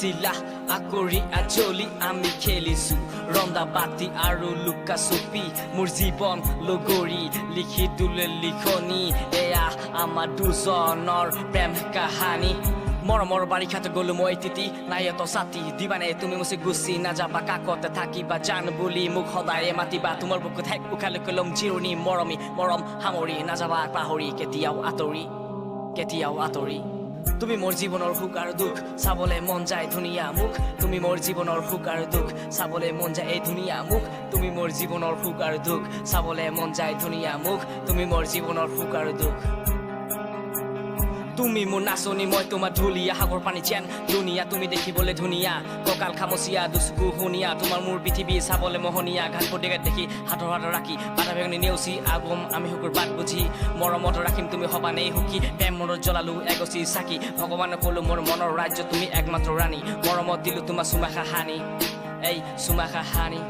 চিলা আকৰি আজলি আমি খেলিছো ৰন্দা বাতি আৰু লুকা চুপি মোৰ জীৱন লগৰী লিখি দুলে লিখনি এয়া আমাৰ দুজনৰ প্ৰেম কাহানী মৰমৰ বাৰিষাত গলো মই তিতি নাই এত ছাতি দিবানে তুমি মুছে গুচি নাযাবা কাকতে থাকিবা জান বুলি মোক সদায়ে মাতিবা তোমাৰ বুকুত হেক উখালে কলম জিৰণি মৰমী মৰম সামৰি নাযাবা পাহৰি কেতিয়াও আঁতৰি তুমি মোৰ জীৱনৰ সুখ আৰু দুখ চাবলৈ মন যায় ধুনীয়া মুখ তুমি মোৰ জীৱনৰ সুখ আৰু দুখ চাবলৈ মন যায় এই ধুনীয়া মুখ তুমি মোৰ জীৱনৰ সুখ আৰু দুখ চাবলৈ মন যায় ধুনীয়া মুখ তুমি মোৰ জীৱনৰ সুখ আৰু দুখ তুমি মোৰ নাচনি মই তোমাৰ ঢুলীয়া সাগৰ পানী চেন ধুনীয়া তুমি দেখিবলৈ ধুনীয়া কঁকাল খামচীয়া দুচকু শুনিয়া তোমাৰ মোৰ পৃথিৱী চাবলৈ মোহনীয়া ঘাট পতিগাত দেখি হাতৰ ৰাখি বাধা বেঙনি নেওচি আগম আমি শুকুৰ বাট বুজি মৰমত ৰাখিম তুমি সবানেই সুখী প্ৰেম মনত জ্বলালো এগচি চাকি ভগৱানে ক'লো মোৰ মনৰ ৰাজ্য তুমি একমাত্ৰ ৰাণী মৰমত দিলো তোমাৰ চুমাখা হানি এই চুমাখা হানি